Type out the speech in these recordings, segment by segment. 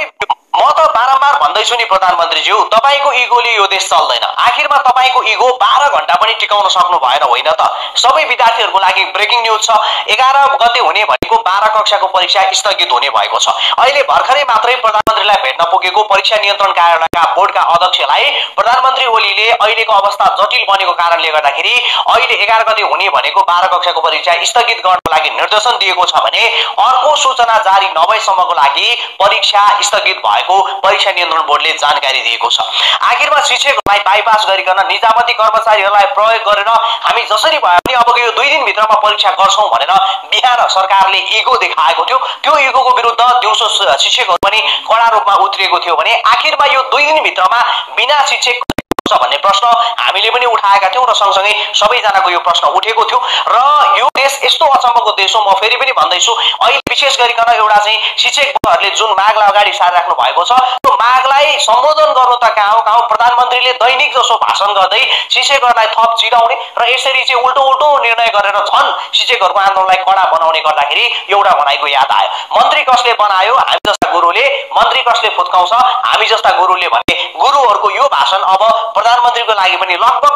सबै म त बारम्बार भन्दैछु नि प्रधानमन्त्रीज्यू, तपाईको इगोले यो देश चल्दैन। आखिरमा तपाईको इगो 12 घण्टा पनि टिकाउन सक्नु भएन होइन त। सबै विद्यार्थीहरूको लागि ब्रेकिङ न्यूज छ, 11 गते हुने भनेको 12 कक्षाको परीक्षा स्थगित हुने भएको छ। अहिले भर्खरै मात्रै प्रधानमन्त्रीलाई भेट्न पुगेको परीक्षा नियन्त्रण कार्यालयका बोर्डका अध्यक्षलाई प्रधानमन्त्री ओलीले अहिलेको अवस्था जटिल बनेको कारणले गर्दाखेरि अहिले 11 गते हुने भनेको 12 कक्षाको परीक्षा स्थगित गर्नको लागि निर्देशन दिएको छ भने अर्को सूचना जारी नभएसम्मको लागि परीक्षा स्थगित भएको परीक्षा नियन्त्रण बोर्डले जानकारी दिएको छ। आखिरमा शिक्षकहरूलाई बाइपास गरिकन निजामती कर्मचारीहरूलाई प्रयोग गरेर हामी जसरी भए पनि अबको यो 2 दिन भित्रमा परीक्षा गर्छौं भनेर बिहान सरकारले इगो देखाएको थियो। त्यो इगोको विरुद्ध दिउँसो शिक्षकहरू पनि कडा रूपमा उत्रिएको थियो भने आखिरमा यो 2 दिन भित्रमा बिना शिक्षक भन्ने प्रश्न हामीले पनि उठाएका थियौं र सँगसँगै सबैजनाको यो प्रश्न उठेको थियो र यो देश यस्तो अचम्मको देश हो। म फेरि पनि भन्दैछु, अहिले विशेष गरिकन एउटा चाहिँ शिक्षकहरूले जुन मागलाई अगाडि सारिराख्नु भएको छ त्यो मागलाई सम्बोधन गर्नु त कहाँ प्रधानमन्त्रीले दैनिक जसो भाषण गर्दै शिक्षकहरूलाई थप चिराउने र यसरी चाहिँ उल्टो निर्णय गरेर झन् शिक्षकहरूको आन्दोलनलाई कडा बनाउने गर्दाखेरि एउटा भनाइको याद आयो, मन्त्री कसले बनायो हामी जस्ता गुरुले, मन्त्री कसले फुत्काउँछ हामी जस्ता गुरुले भने गुरुहरूको यो भाषण अब प्रधानमन्त्रीको लागि पनि लगभग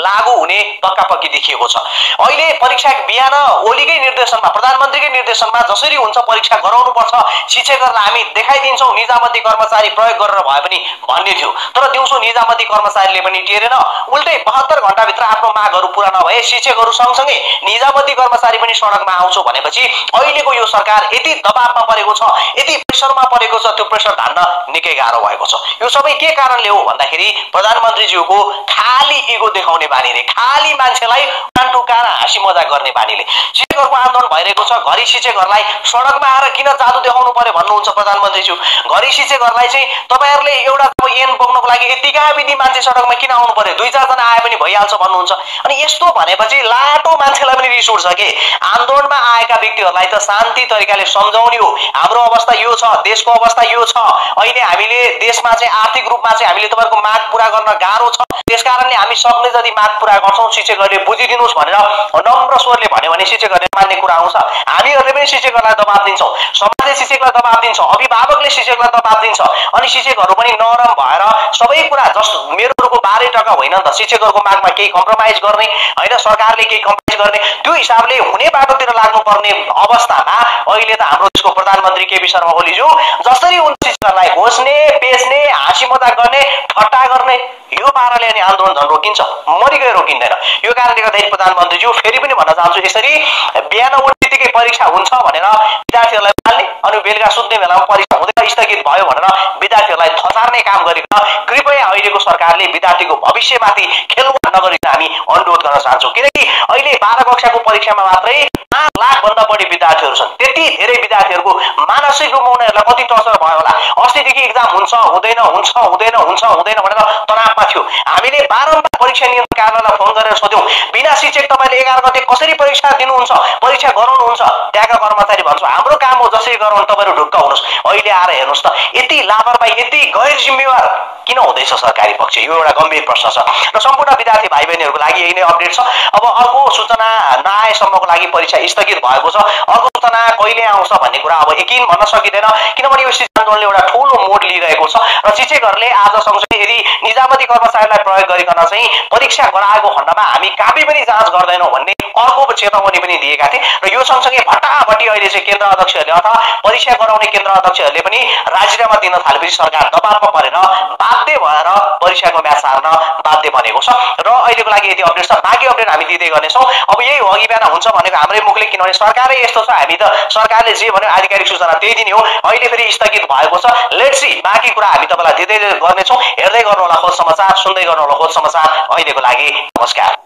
लागू हुने पक्कापक्की देखिएको छ। अहिले परीक्षा बिहान ओलीकै निर्देशनमा प्रधानमन्त्रीकै निर्देशनमा जसरी हुन्छ परीक्षा गराउनु पर्छ, शिक्षकहरूलाई हामी देखाइदिन्छौं निजामती कर्मचारी प्रयोग गरेर भए पनि भन्ने थियो। तर दिउँसो निजामती कर्मचारीले पनि टेरेन, उल्टै 72 घण्टाभित्र आफ्नो मागहरू पूरा नभए शिक्षकहरू सँगसँगै निजामती कर्मचारी पनि सडकमा आउँछौ भनेपछि अहिलेको यो सरकार यति दबावमा परेको छ, यति प्रेसरमा परेको छ, त्यो प्रेसर धान्न निकै गाह्रो भएको छ। यो सबै के कारणले हो भन्दाखेरि प्रधानमन्त्रीज्यूको खाली इगो देखाउने बानीले, खाली मान्छेलाई टुकाएर हाँसी मजाक गर्ने बानीले शिक्षकहरूको आन्दोलन भइरहेको छ। घरि शिक्षकहरूलाई सडकमा आएर किन जादु देखाउनु पर्यो भन्नुहुन्छ प्रधानमन्त्रीज्यू। घरि शिक्षकहरूलाई चाहिँ तपाईहरुले एउटा ऐन बोक्नको लागि यतिका विधि मान्छे सडकमा किन आउनु पर्यो, 2-4 जना आए पनि भइहाल्छ भन्नुहुन्छ। अनि यस्तो भनेपछि लाटो मान्छेलाई पनि रिस उठ्छ के। आन्दोलनमा आएका व्यक्तिहरूलाई त शान्ति तरिकाले सम्झाउने हो, हाम्रो अवस्था यो छ, देशको अवस्था यो छ, अहिले हामीले देशमा चाहिँ आर्थिक रूपमा चाहिँ हामीले तपाईहरुको माग पूरा गर्न गाह्रो छ, त्यसकारणले हामी सक्ने जति माग पूरा गर्छौं, शिक्षकहरूले बुझिदिनुस् भनेर नम्र स्वरले भन्यो भने शिक्षकहरूले मान्ने कुरा आउँछ। हामीहरूले पनि शिक्षकहरूलाई दबाब दिन्छौं, समाजले शिक्षकलाई दबाब दिन्छ, अभिभावकले शिक्षकलाई दबाब दिन्छ। अनि शिक्षकहरू पनि नरम भएर सबै कुरा जस्तो मेरोहरूको 12 टका होइन त, शिक्षकहरूको मागमा केही कम्प्रोमाइज गर्ने हैन, सरकारले केही कम्प्रोमाइज गर्ने, त्यो हिसाबले हुने बाटोतिर लाग्नुपर्ने अवस्थामा अहिले त हाम्रो देशको प्रधानमन्त्री केपी शर्मा ओलीज्यू जसरी उन शिक्षकहरूलाई घोस्ने, बेच्ने, हाँसी मजाक गर्ने, ठट्टा गर्ने, यो पाराले अनि आन्दोलन झन् रोकिन्छ, मरिगए रोकिँदैन। यो कारणले गर्दाखेरि प्रधानमन्त्रीज्यू फेरि पनि भन्न चाहन्छु, यसरी बिहान उठ्नेबित्तिकै परीक्षा हुन्छ भनेर विद्यार्थीहरूलाई पाल्ने अनि बेलुका सुत्ने बेलामा परीक्षा हुँदैन स्थगित भयो भनेर विद्यार्थीहरूलाई थचार्ने काम गरिकन कृपया अहिलेको सरकारले विद्यार्थीको भविष्यमाथि खेलवाड नगरिकन हामी अनुरोध गर्न चाहन्छौँ। किनकि अहिले 12 कक्षाको परीक्षामा मात्रै 5 लाख भन्दा बढी विद्यार्थीहरू छन्। त्यति धेरै विद्यार्थीहरूको मानसिक रूपमा उनीहरूलाई कति टर्चर भयो होला। अस्तिदेखि एक्जाम हुन्छ हुँदैन भनेर तनावमा थियो। हामीले बारम्बार परीक्षा नियन्त्रण कार्यालयलाई फोन गरेर सोध्यौं, बिना शिक्षक तपाईले 11 गते कसरी परीक्षा दिनुहुन्छ, परीक्षा गराउनुहुन्छ? त्यहाँका कर्मचारी भन्छ हाम्रो काम हो, जसरी गराउनु तपाईहरु ढुक्क हुनुस्। अहिले आएर हेर्नुस् त यति लापरवाही, यति गैर जिम्मेवार किन हुँदैछ सरकारी पक्ष? यो एउटा गम्भीर प्रश्न छ र सम्पूर्ण विद्यार्थी भाइ बहिनीहरूको लागि यही नै अपडेट छ। अब अर्को सूचना नआएसम्मको लागि परीक्षा स्थगित भएको छ। अर्को सूचना कहिले आउँछ भन्ने कुरा अब यकिन भन्न सकिँदैन, किनभने यो शिक्षक आन्दोलनले एउटा ठूलो मोड लिइरहेको छ र शिक्षकहरूले आज सँगसँगै यदि निजामती कर्मचारीलाई प्रयोग गरिकन चाहिँ परीक्षा गराएको खण्डमा हामी काबी पनि जाँच गर्दैनौं भन्ने अर्को चेतावनी पनि दिएका थिए र यो सँगसँगै फटाफटी अहिले चाहिँ केन्द्र अध्यक्षहरूले अथवा परीक्षा गराउने केन्द्र अध्यक्षहरूले पनि राजीनामा दिन थालेपछि सरकार दबावमा परेर बाध्य भएर परीक्षाको म्याच हार्न बाध्य बनेको छ र अहिलेको लागि यति अपडेट छ। बाँकी अपडेट हामी दिँदै गर्नेछौँ। अब यही हो, अघि बिहान हुन्छ भनेको हाम्रै मुखले, किनभने सरकारै यस्तो छ, हामी त सरकारले जे भन्यो आधिकारिक सूचना त्यही दिने हो। अहिले फेरि स्थगित भएको छ, लेट्स सी बाँकी कुरा हामी तपाईलाई दिँदै गर्नेछौँ। हेर्दै गर्नु होला खोज समाचार, सुन्दै गर्नु होला खोज समाचार। अहिलेको लागि नमस्कार।